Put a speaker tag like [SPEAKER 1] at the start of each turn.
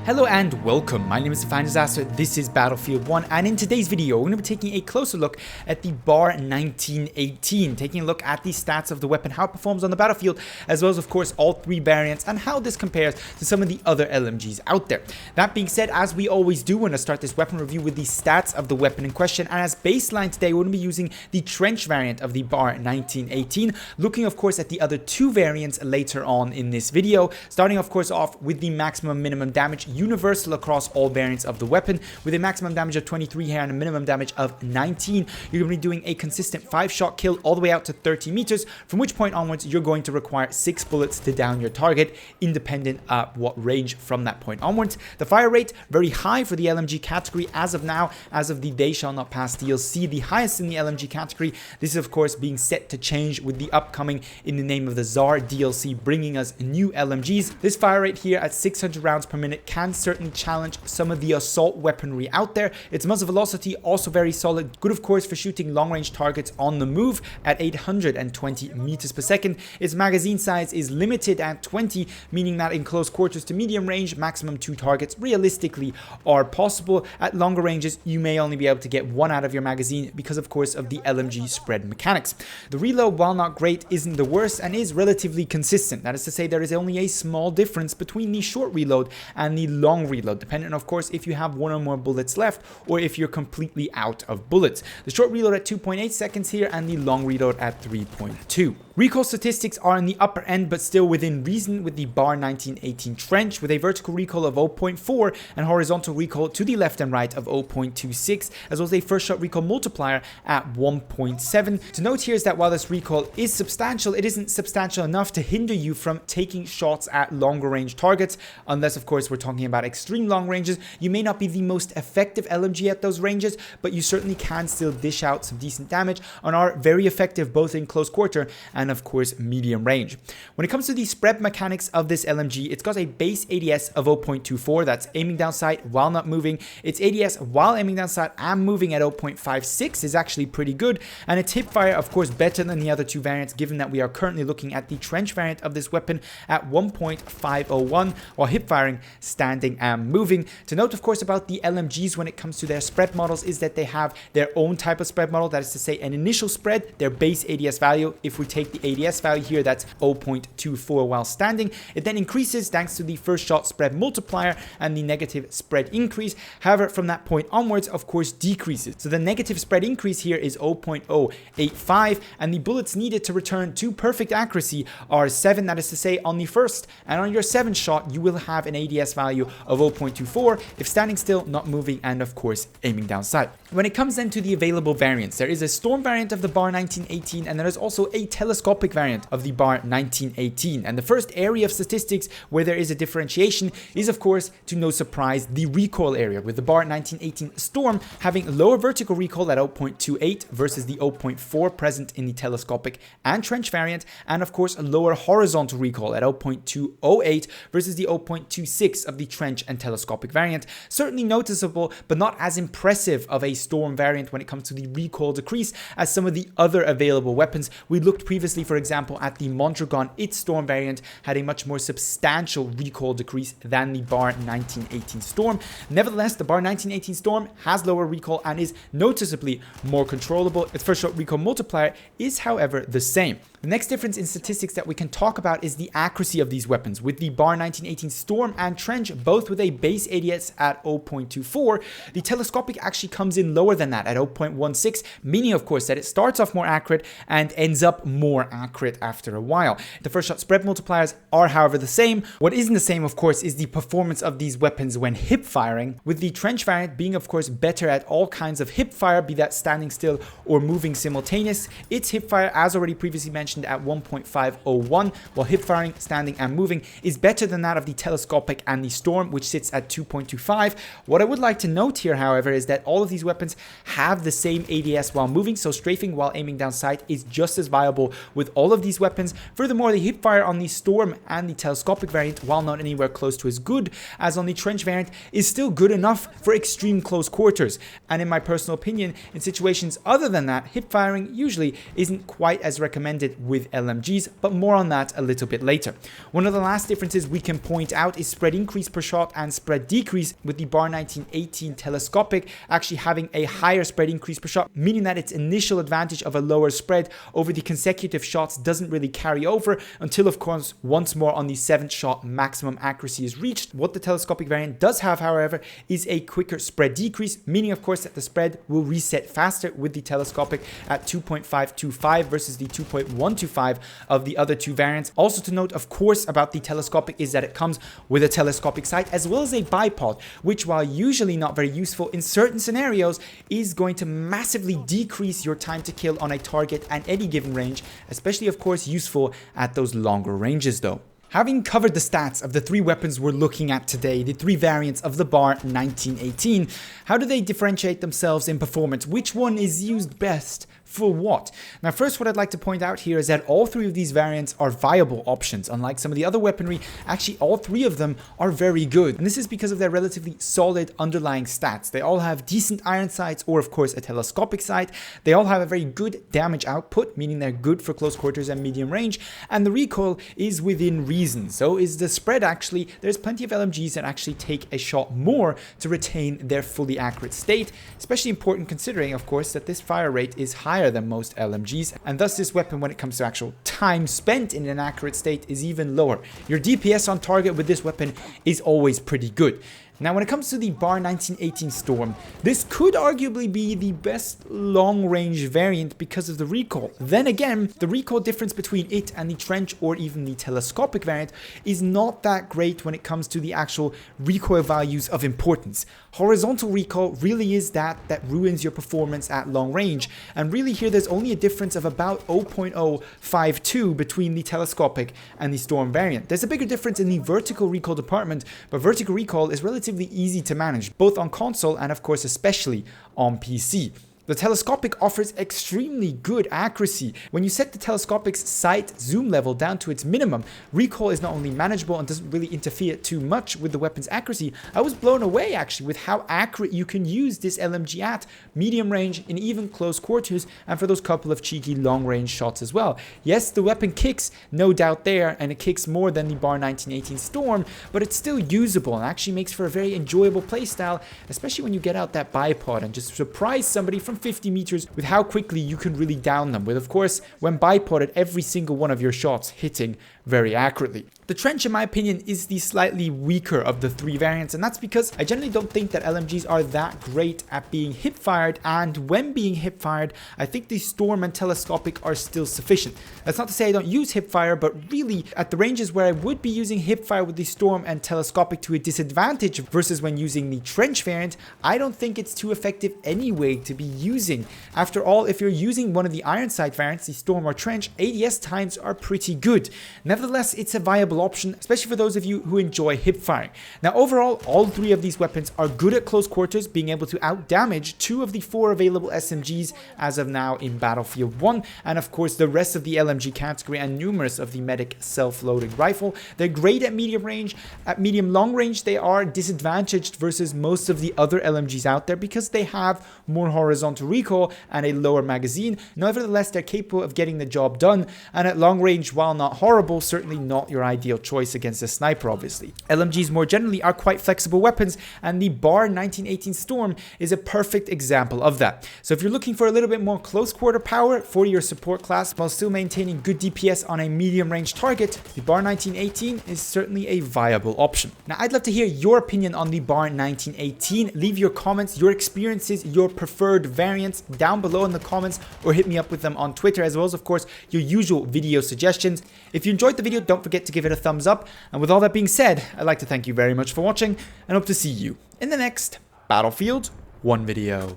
[SPEAKER 1] Hello and welcome, my name is Fine Disaster, this is Battlefield 1, and in today's video we're going to be taking a closer look at the BAR 1918, taking a look at the stats of the weapon, how it performs on the battlefield, as well as of course all three variants and how this compares to some of the other LMGs out there. That being said, as we always do, we're going to start this weapon review with the stats of the weapon in question, and as baseline today we're going to be using the trench variant of the BAR 1918, looking of course at the other two variants later on in this video, starting of course off with the maximum minimum damage universal across all variants of the weapon with a maximum damage of 23 here and a minimum damage of 19. You're going to be doing a consistent 5-shot kill all the way out to 30 meters, from which point onwards you're going to require 6 bullets to down your target, independent of what range from that point onwards. The fire rate, very high for the LMG category as of now, as of the They Shall Not Pass DLC, the highest in the LMG category. This is of course being set to change with the upcoming In the Name of the Tsar DLC, bringing us new LMGs. This fire rate here at 600 rounds per minute can certainly challenge some of the assault weaponry out there. Its muzzle velocity also very solid, good of course for shooting long range targets on the move at 820 meters per second. Its magazine size is limited at 20, meaning that in close quarters to medium range, maximum 2 targets realistically are possible. At longer ranges, you may only be able to get 1 out of your magazine because of course of the LMG spread mechanics. The reload, while not great, isn't the worst and is relatively consistent. That is to say, there is only a small difference between the short reload and the long reload, depending of course if you have 1 or more bullets left or if you're completely out of bullets. The short reload at 2.8 seconds here and the long reload at 3.2. Recoil statistics are in the upper end but still within reason with the BAR 1918 trench, with a vertical recoil of 0.4 and horizontal recoil to the left and right of 0.26, as well as a first shot recoil multiplier at 1.7. To note here is that while this recoil is substantial, it isn't substantial enough to hinder you from taking shots at longer range targets, unless of course we're talking about extreme long ranges. You may not be the most effective LMG at those ranges, but you certainly can still dish out some decent damage and are very effective both in close quarter and of course medium range. When it comes to the spread mechanics of this LMG, it's got a base ADS of 0.24, that's aiming down sight while not moving. Its ADS while aiming down sight and moving at 0.56 is actually pretty good, and its hip fire of course better than the other two variants, given that we are currently looking at the trench variant of this weapon at 1.501, while hip firing standing and moving. To note of course about the LMGs when it comes to their spread models is that they have their own type of spread model, that is to say an initial spread, their base ADS value. If we take the ADS value here, that's 0.24 while standing. It then increases thanks to the first shot spread multiplier and the negative spread increase. However, from that point onwards of course decreases. So the negative spread increase here is 0.085 and the bullets needed to return to perfect accuracy are 7, that is to say on the first, and on your 7th shot you will have an ADS value of 0.24 if standing still, not moving, and of course aiming down sight. When it comes then to the available variants, there is a storm variant of the BAR 1918 and there is also a telescopic variant of the BAR 1918. And the first area of statistics where there is a differentiation is of course, to no surprise, the recoil area, with the BAR 1918 Storm having lower vertical recoil at 0.28 versus the 0.4 present in the telescopic and trench variant, and of course a lower horizontal recoil at 0.208 versus the 0.26 of the trench and telescopic variant. Certainly noticeable, but not as impressive of a storm variant when it comes to the recoil decrease as some of the other available weapons. We looked previously, for example, at the Mondragon. Its storm variant had a much more substantial recoil decrease than the BAR 1918 Storm. Nevertheless, the BAR 1918 Storm has lower recoil and is noticeably more controllable. Its first shot recoil multiplier is however the same. The next difference in statistics that we can talk about is the accuracy of these weapons, with the BAR 1918 Storm and Trench both with a base ADS at 0.24. The telescopic actually comes in lower than that at 0.16, meaning of course that it starts off more accurate and ends up more accurate after a while. The first shot spread multipliers are however the same. What isn't the same of course is the performance of these weapons when hip firing, with the Trench variant being of course better at all kinds of hip fire, be that standing still or moving simultaneous. Its hip fire, as already previously mentioned, at 1.501, while hip firing standing and moving is better than that of the telescopic and the Storm, which sits at 2.25. What I would like to note here however is that all of these weapons have the same ADS while moving, so strafing while aiming down sight is just as viable with all of these weapons. Furthermore, the hip fire on the Storm and the telescopic variant, while not anywhere close to as good as on the Trench variant, is still good enough for extreme close quarters. And in my personal opinion, in situations other than that, hip firing usually isn't quite as recommended with LMGs, but more on that a little bit later. One of the last differences we can point out is spread increase per shot and spread decrease, with the BAR 1918 telescopic actually having a higher spread increase per shot, meaning that its initial advantage of a lower spread over the consecutive shots doesn't really carry over until, of course, once more on the 7th shot maximum accuracy is reached. What the telescopic variant does have, however, is a quicker spread decrease, meaning of course that the spread will reset faster with the telescopic at 2.525 versus the 2.125 of the other two variants. Also to note, of course, about the telescopic is that it comes with a telescopic sight as well as a bipod, which, while usually not very useful in certain scenarios, is going to massively decrease your time to kill on a target at any given range, especially of course useful at those longer ranges though. Having covered the stats of the three weapons we're looking at today, the three variants of the BAR 1918, how do they differentiate themselves in performance? Which one is used best for what? Now, first, what I'd like to point out here is that all three of these variants are viable options. Unlike some of the other weaponry, actually all three of them are very good. And this is because of their relatively solid underlying stats. They all have decent iron sights or, of course, a telescopic sight. They all have a very good damage output, meaning they're good for close quarters and medium range. And the recoil is within reason. So is the spread actually. There's plenty of LMGs that actually take a shot more to retain their fully accurate state, especially important considering, of course, that this fire rate is higher than most LMGs, and thus this weapon, when it comes to actual time spent in an accurate state, is even lower. Your DPS on target with this weapon is always pretty good. Now, when it comes to the BAR 1918 Storm, this could arguably be the best long-range variant because of the recoil. Then again, the recoil difference between it and the trench or even the telescopic variant is not that great when it comes to the actual recoil values of importance. Horizontal recoil really is that ruins your performance at long range, and really here there's only a difference of about 0.052 between the telescopic and the Storm variant. There's a bigger difference in the vertical recoil department, but vertical recoil is relatively easy to manage, both on console and of course especially on PC. The telescopic offers extremely good accuracy. When you set the telescopic's sight zoom level down to its minimum, recoil is not only manageable and doesn't really interfere too much with the weapon's accuracy. I was blown away actually with how accurate you can use this LMG at medium range, in even close quarters, and for those couple of cheeky long range shots as well. Yes, the weapon kicks, no doubt there, and it kicks more than the BAR 1918 Storm, but it's still usable and actually makes for a very enjoyable playstyle, especially when you get out that bipod and just surprise somebody from 50 meters with how quickly you can really down them, with of course when bipoded every single one of your shots hitting very accurately. The trench, in my opinion, is the slightly weaker of the three variants, and that's because I generally don't think that LMGs are that great at being hip fired, and when being hip fired, I think the Storm and telescopic are still sufficient. That's not to say I don't use hip fire, but really at the ranges where I would be using hip fire with the Storm and telescopic to a disadvantage versus when using the trench variant, I don't think it's too effective anyway to be using. After all, if you're using one of the iron sight variants, the Storm or trench, ADS times are pretty good. Nevertheless, it's a viable option, especially for those of you who enjoy hip firing. Now, overall, all three of these weapons are good at close quarters, being able to out damage 2 of the 4 available SMGs as of now in Battlefield 1, and of course the rest of the LMG category and numerous of the medic self-loaded rifle. They're great at medium range. At medium long range, they are disadvantaged versus most of the other LMGs out there because they have more horizontal recoil and a lower magazine. Nevertheless, they're capable of getting the job done, and at long range, while not horrible, certainly not your ideal choice against a sniper, obviously. LMGs more generally are quite flexible weapons, and the BAR 1918 Storm is a perfect example of that. So if you're looking for a little bit more close quarter power for your support class while still maintaining good DPS on a medium range target, the BAR 1918 is certainly a viable option. Now, I'd love to hear your opinion on the BAR 1918. Leave your comments, your experiences, your preferred variants down below in the comments, or hit me up with them on Twitter, as well as, of course, your usual video suggestions. If you enjoyed the video, don't forget to give it a thumbs up. And with all that being said, I'd like to thank you very much for watching and hope to see you in the next Battlefield 1 video.